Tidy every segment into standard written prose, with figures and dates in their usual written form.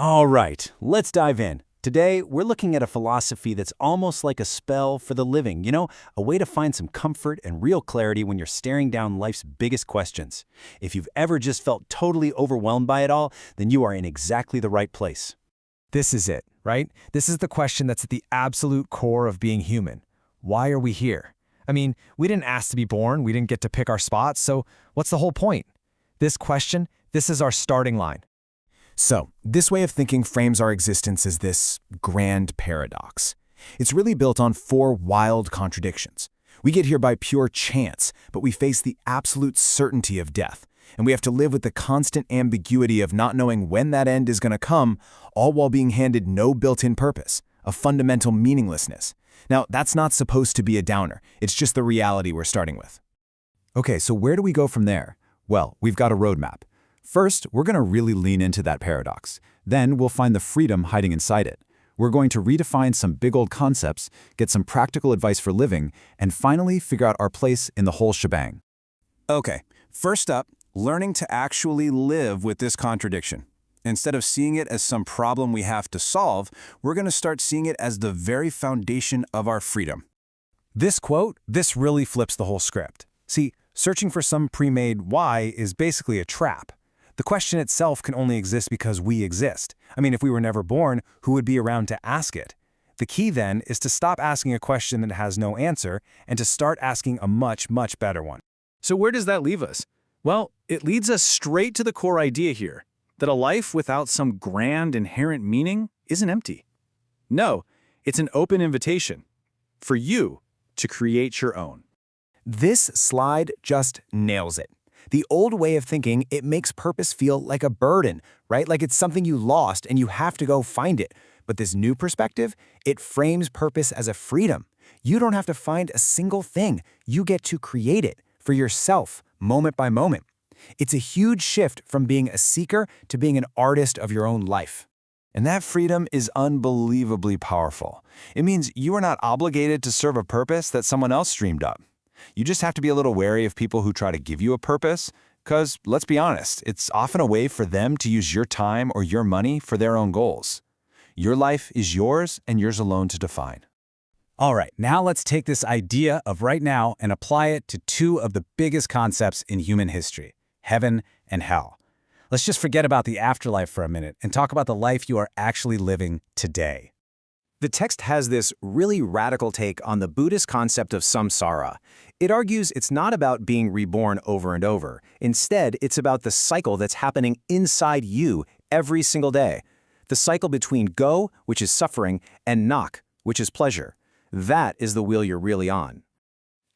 All right, let's dive in. Today, we're looking at a philosophy that's almost like a spell for the living, a way to find some comfort and real clarity when you're staring down life's biggest questions. If you've ever just felt totally overwhelmed by it all, then you are in exactly the right place. This is it, right? This is the question that's at the absolute core of being human. Why are we here? I mean, we didn't ask to be born, we didn't get to pick our spots, so what's the whole point? This question, this is our starting line. So, this way of thinking frames our existence as this grand paradox. It's really built on four wild contradictions. We get here by pure chance, but we face the absolute certainty of death, and we have to live with the constant ambiguity of not knowing when that end is going to come, all while being handed no built-in purpose, a fundamental meaninglessness. Now, that's not supposed to be a downer. It's just the reality we're starting with. Okay, so where do we go from there? Well, we've got a roadmap. First, we're going to really lean into that paradox. Then we'll find the freedom hiding inside it. We're going to redefine some big old concepts, get some practical advice for living, and finally figure out our place in the whole shebang. Okay, first up, learning to actually live with this contradiction. Instead of seeing it as some problem we have to solve, we're going to start seeing it as the very foundation of our freedom. This quote, this really flips the whole script. See, searching for some pre-made why is basically a trap. The question itself can only exist because we exist. I mean, if we were never born, who would be around to ask it? The key then is to stop asking a question that has no answer and to start asking a much, much better one. So where does that leave us? Well, it leads us straight to the core idea here, that a life without some grand inherent meaning isn't empty. No, it's an open invitation for you to create your own. This slide just nails it. The old way of thinking, it makes purpose feel like a burden, right? Like it's something you lost and you have to go find it. But this new perspective, it frames purpose as a freedom. You don't have to find a single thing. You get to create it for yourself, moment by moment. It's a huge shift from being a seeker to being an artist of your own life. And that freedom is unbelievably powerful. It means you are not obligated to serve a purpose that someone else dreamed up. You just have to be a little wary of people who try to give you a purpose, because, let's be honest, it's often a way for them to use your time or your money for their own goals. Your life is yours and yours alone to define. All right, now let's take this idea of right now and apply it to two of the biggest concepts in human history, heaven and hell. Let's just forget about the afterlife for a minute and talk about the life you are actually living today. The text has this really radical take on the Buddhist concept of samsara. It argues it's not about being reborn over and over. Instead, it's about the cycle that's happening inside you every single day. The cycle between go, which is suffering, and nak, which is pleasure. That is the wheel you're really on.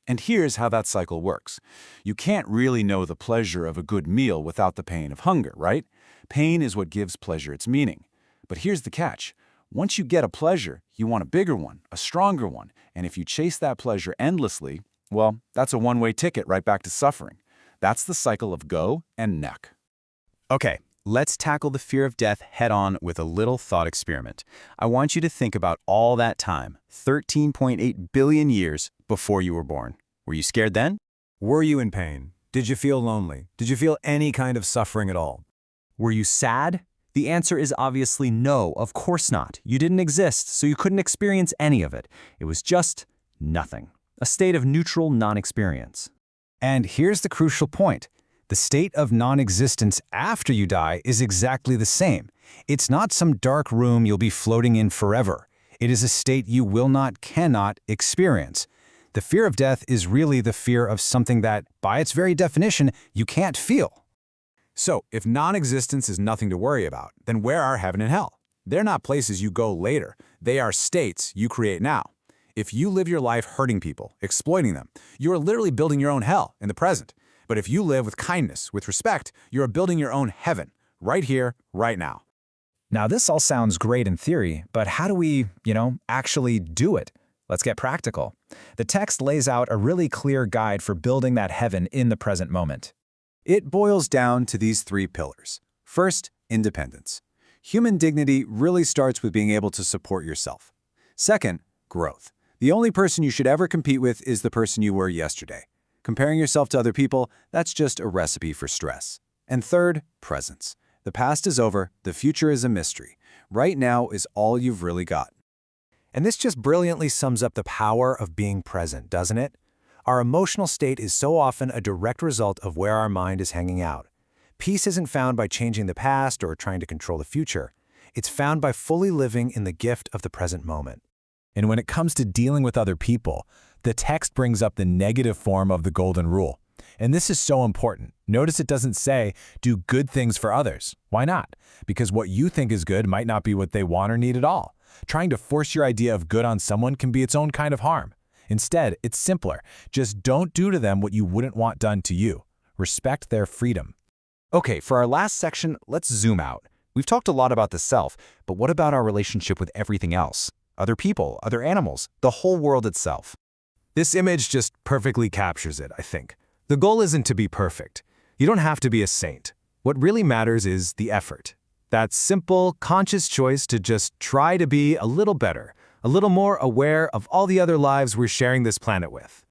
And here's how that cycle works. You can't really know the pleasure of a good meal without the pain of hunger, right? Pain is what gives pleasure its meaning. But here's the catch. Once you get a pleasure, you want a bigger one, a stronger one. And if you chase that pleasure endlessly, well, that's a one-way ticket right back to suffering. That's the cycle of go and neck. Okay, let's tackle the fear of death head-on with a little thought experiment. I want you to think about all that time, 13.8 billion years before you were born. Were you scared then? Were you in pain? Did you feel lonely? Did you feel any kind of suffering at all? Were you sad? The answer is obviously no, of course not. You didn't exist, so you couldn't experience any of it. It was just nothing. A state of neutral non-experience. And here's the crucial point. The state of non-existence after you die is exactly the same. It's not some dark room you'll be floating in forever. It is a state you will not, cannot experience. The fear of death is really the fear of something that, by its very definition, you can't feel. So, if non-existence is nothing to worry about, then where are heaven and hell? They're not places you go later. They are states you create now. If you live your life hurting people, exploiting them, you are literally building your own hell in the present. But if you live with kindness, with respect, you are building your own heaven, right here, right now. Now, this all sounds great in theory, but how do we, actually do it? Let's get practical. The text lays out a really clear guide for building that heaven in the present moment. It boils down to these three pillars. First, independence. Human dignity really starts with being able to support yourself. Second, growth. The only person you should ever compete with is the person you were yesterday. Comparing yourself to other people, that's just a recipe for stress. And third, presence. The past is over, the future is a mystery. Right now is all you've really got. And this just brilliantly sums up the power of being present, doesn't it? Our emotional state is so often a direct result of where our mind is hanging out. Peace isn't found by changing the past or trying to control the future. It's found by fully living in the gift of the present moment. And when it comes to dealing with other people, the text brings up the negative form of the golden rule. And this is so important. Notice it doesn't say, do good things for others. Why not? Because what you think is good might not be what they want or need at all. Trying to force your idea of good on someone can be its own kind of harm. Instead, it's simpler. Just don't do to them what you wouldn't want done to you. Respect their freedom. Okay, for our last section, let's zoom out. We've talked a lot about the self, but what about our relationship with everything else? Other people, other animals, the whole world itself. This image just perfectly captures it, I think. The goal isn't to be perfect. You don't have to be a saint. What really matters is the effort. That simple, conscious choice to just try to be a little better, a little more aware of all the other lives we're sharing this planet with.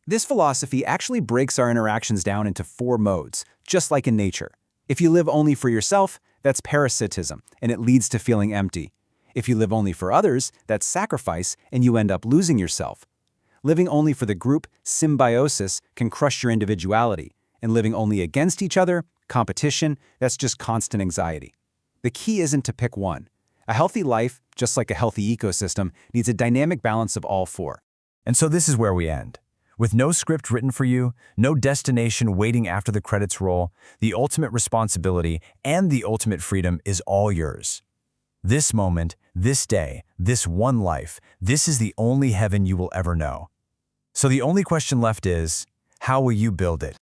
This philosophy actually breaks our interactions down into 4 modes, just like in nature. If you live only for yourself, that's parasitism, and it leads to feeling empty. If you live only for others, that's sacrifice, and you end up losing yourself. Living only for the group, symbiosis, can crush your individuality, and living only against each other, competition, that's just constant anxiety. The key isn't to pick one. A healthy life, just like a healthy ecosystem, needs a dynamic balance of all 4. And so this is where we end. With no script written for you, no destination waiting after the credits roll, the ultimate responsibility and the ultimate freedom is all yours. This moment, this day, this one life, this is the only heaven you will ever know. So the only question left is, how will you build it?